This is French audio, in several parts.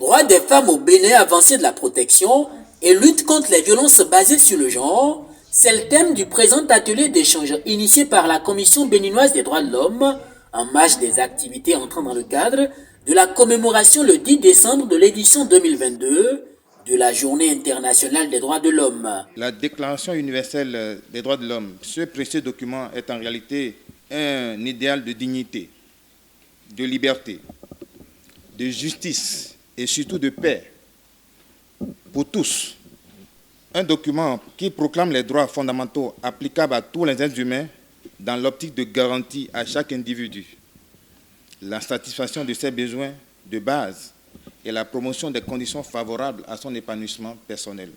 Droits des femmes au Bénin, avancée de la protection et lutte contre les violences basées sur le genre, c'est le thème du présent atelier d'échange initié par la Commission béninoise des droits de l'homme en marge des activités entrant dans le cadre de la commémoration le 10 décembre de l'édition 2022 de la Journée internationale des droits de l'homme. La Déclaration universelle des droits de l'homme, ce précieux document est en réalité un idéal de dignité, de liberté, de justice et surtout de paix pour tous. Un document qui proclame les droits fondamentaux applicables à tous les êtres humains dans l'optique de garantie à chaque individu la satisfaction de ses besoins de base et la promotion des conditions favorables à son épanouissement personnel.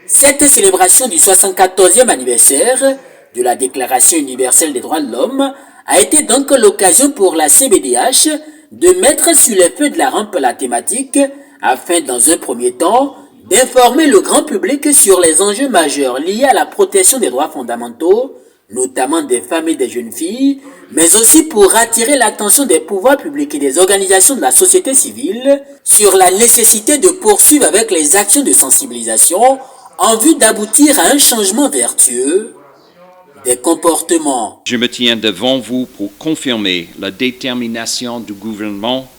Cette célébration du 74e anniversaire de la Déclaration universelle des droits de l'homme a été donc l'occasion pour la CBDH de mettre sur les feux de la rampe la thématique afin, dans un premier temps, d'informer le grand public sur les enjeux majeurs liés à la protection des droits fondamentaux, notamment des femmes et des jeunes filles, mais aussi pour attirer l'attention des pouvoirs publics et des organisations de la société civile sur la nécessité de poursuivre avec les actions de sensibilisation en vue d'aboutir à un changement vertueux des comportements. Je me tiens devant vous pour confirmer la détermination du gouvernement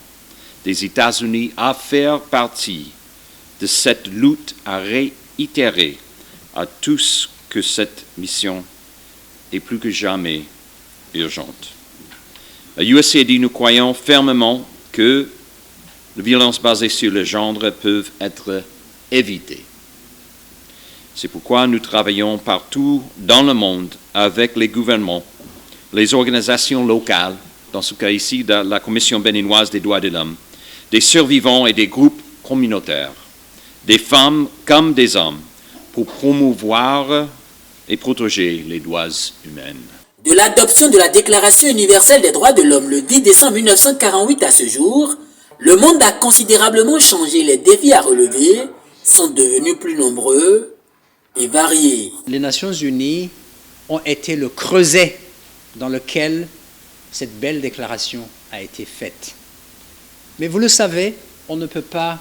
des États-Unis à faire partie de cette lutte, à réitérer à tous que cette mission est plus que jamais urgente. À USAID, nous croyons fermement que les violences basées sur le genre peuvent être évitées. C'est pourquoi nous travaillons partout dans le monde avec les gouvernements, les organisations locales, dans ce cas ici, de la Commission béninoise des droits de l'homme, des survivants et des groupes communautaires, des femmes comme des hommes, pour promouvoir et protéger les droits humains. De l'adoption de la Déclaration universelle des droits de l'homme le 10 décembre 1948 à ce jour, le monde a considérablement changé. Les défis à relever sont devenus plus nombreux et variés. Les Nations Unies ont été le creuset dans lequel cette belle déclaration a été faite. Mais vous le savez, on ne peut pas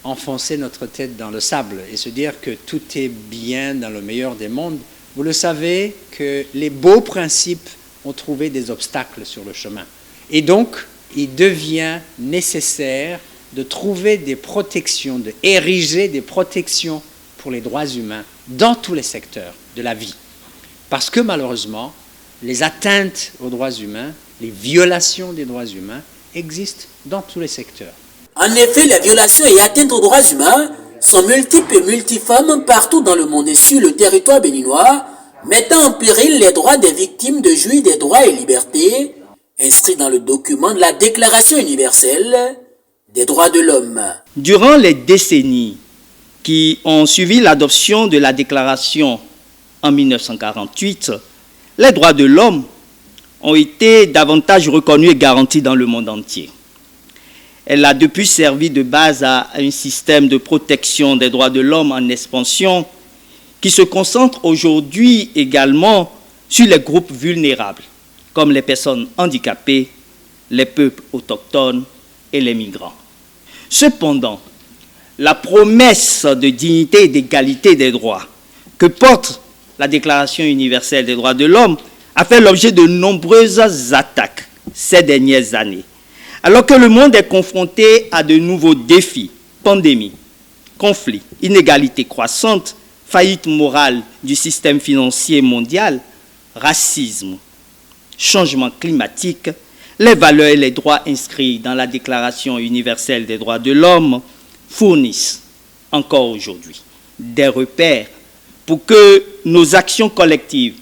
enfoncer notre tête dans le sable et se dire que tout est bien dans le meilleur des mondes. Vous le savez que les beaux principes ont trouvé des obstacles sur le chemin. Et donc, il devient nécessaire de trouver des protections, d'ériger des protections pour les droits humains dans tous les secteurs de la vie. Parce que malheureusement, les atteintes aux droits humains, les violations des droits humains existent dans tous les secteurs. En effet, les violations et atteintes aux droits humains sont multiples et multiformes partout dans le monde et sur le territoire béninois, mettant en péril les droits des victimes de jouir des droits et libertés inscrits dans le document de la Déclaration universelle des droits de l'homme. Durant les décennies qui ont suivi l'adoption de la Déclaration en 1948, les droits de l'homme ont été davantage reconnus et garantis dans le monde entier. Elle a depuis servi de base à un système de protection des droits de l'homme en expansion qui se concentre aujourd'hui également sur les groupes vulnérables, comme les personnes handicapées, les peuples autochtones et les migrants. Cependant, la promesse de dignité et d'égalité des droits que porte la Déclaration universelle des droits de l'homme a fait l'objet de nombreuses attaques ces dernières années. Alors que le monde est confronté à de nouveaux défis, pandémies, conflits, inégalités croissantes, faillite morale du système financier mondial, racisme, changement climatique, les valeurs et les droits inscrits dans la Déclaration universelle des droits de l'homme fournissent encore aujourd'hui des repères pour que nos actions collectives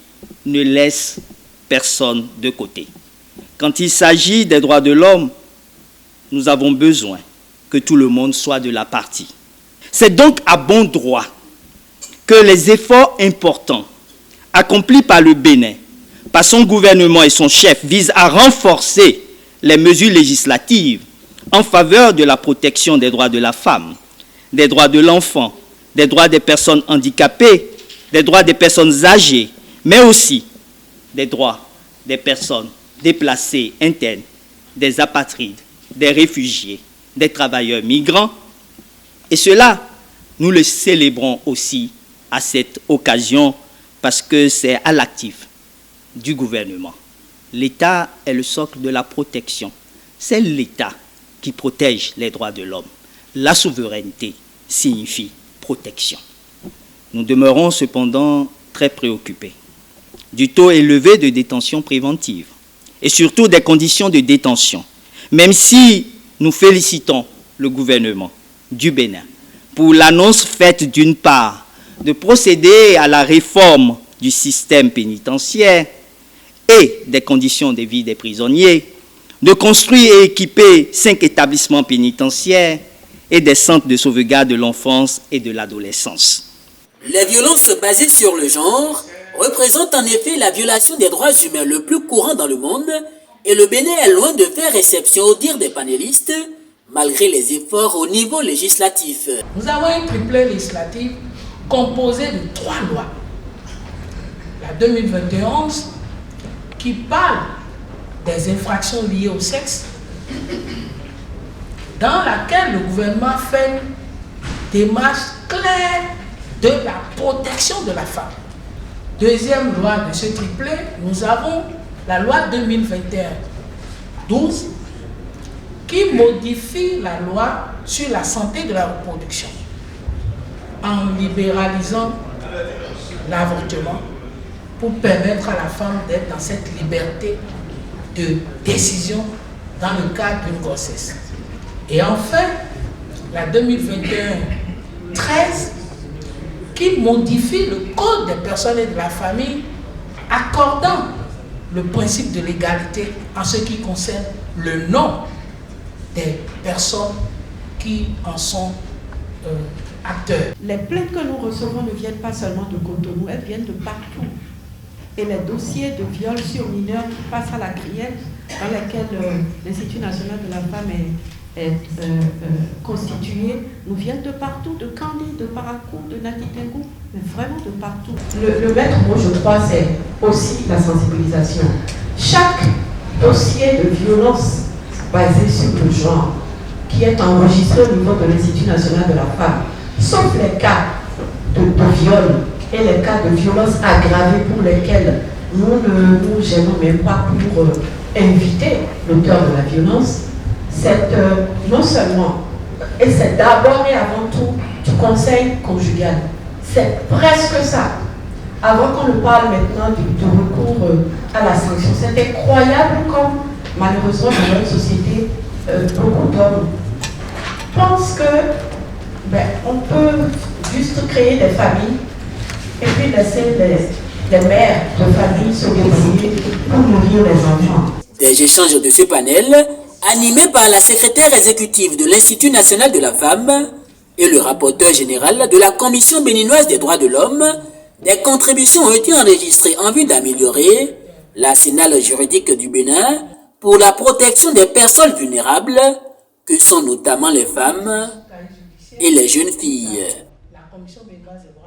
ne laissent personne de côté. Quand il s'agit des droits de l'homme, nous avons besoin que tout le monde soit de la partie. C'est donc à bon droit que les efforts importants accomplis par le Bénin, par son gouvernement et son chef, visent à renforcer les mesures législatives en faveur de la protection des droits de la femme, des droits de l'enfant, des droits des personnes handicapées, des droits des personnes âgées, mais aussi des droits des personnes déplacées internes, des apatrides, des réfugiés des travailleurs migrants. Et cela, nous le célébrons aussi à cette occasion parce que c'est à l'actif du gouvernement. L'État est le socle de la protection. C'est l'État qui protège les droits de l'homme. La souveraineté signifie protection. Nous demeurons cependant très préoccupés du taux élevé de détention préventive et surtout des conditions de détention, même si nous félicitons le gouvernement du Bénin pour l'annonce faite d'une part de procéder à la réforme du système pénitentiaire et des conditions de vie des prisonniers, de construire et équiper 5 établissements pénitentiaires et des centres de sauvegarde de l'enfance et de l'adolescence. Les violences basées sur le genre représentent en effet la violation des droits humains le plus courant dans le monde et le Bénin est loin de faire exception au dire des panélistes, malgré les efforts au niveau législatif. Nous avons un triplet législatif composé de 3 lois. La 2021 qui parle des infractions liées au sexe, dans laquelle le gouvernement fait des démarches claires de la protection de la femme. Deuxième loi de ce triplet, nous avons la loi 2021-12 qui modifie la loi sur la santé de la reproduction en libéralisant l'avortement pour permettre à la femme d'être dans cette liberté de décision dans le cadre d'une grossesse. Et enfin, la 2021-13 qui modifie le code des personnes et de la famille, accordant le principe de l'égalité en ce qui concerne le nom des personnes qui en sont acteurs. Les plaintes que nous recevons ne viennent pas seulement de Cotonou, elles viennent de partout. Et les dossiers de viol sur mineurs qui passent à la crielle, dans lesquels l'Institut national de la femme est constitué, nous viennent de partout, de Kandi, de Parakou, de Natitengou, mais vraiment de partout. Le maître mot, je crois, c'est aussi la sensibilisation. Chaque dossier de violence basé sur le genre qui est enregistré au niveau de l'Institut national de la femme, sauf les cas de viol et les cas de violence aggravée pour lesquels nous ne nous gênons même pas pour inviter l'auteur de la violence, c'est non seulement, et c'est d'abord et avant tout du conseil conjugal. C'est presque ça. Avant qu'on ne parle maintenant du recours à la sanction, c'est incroyable comme malheureusement dans notre société, beaucoup d'hommes pensent que on peut juste créer des familles et puis laisser les mères de famille se débrouiller pour nourrir les enfants. Des échanges de ce panel, animés par la secrétaire exécutive de l'Institut national de la femme et le rapporteur général de la Commission béninoise des droits de l'homme, des contributions ont été enregistrées en vue d'améliorer l'arsenal juridique du Bénin pour la protection des personnes vulnérables, que sont notamment les femmes et les jeunes filles. La Commission béninoise des droits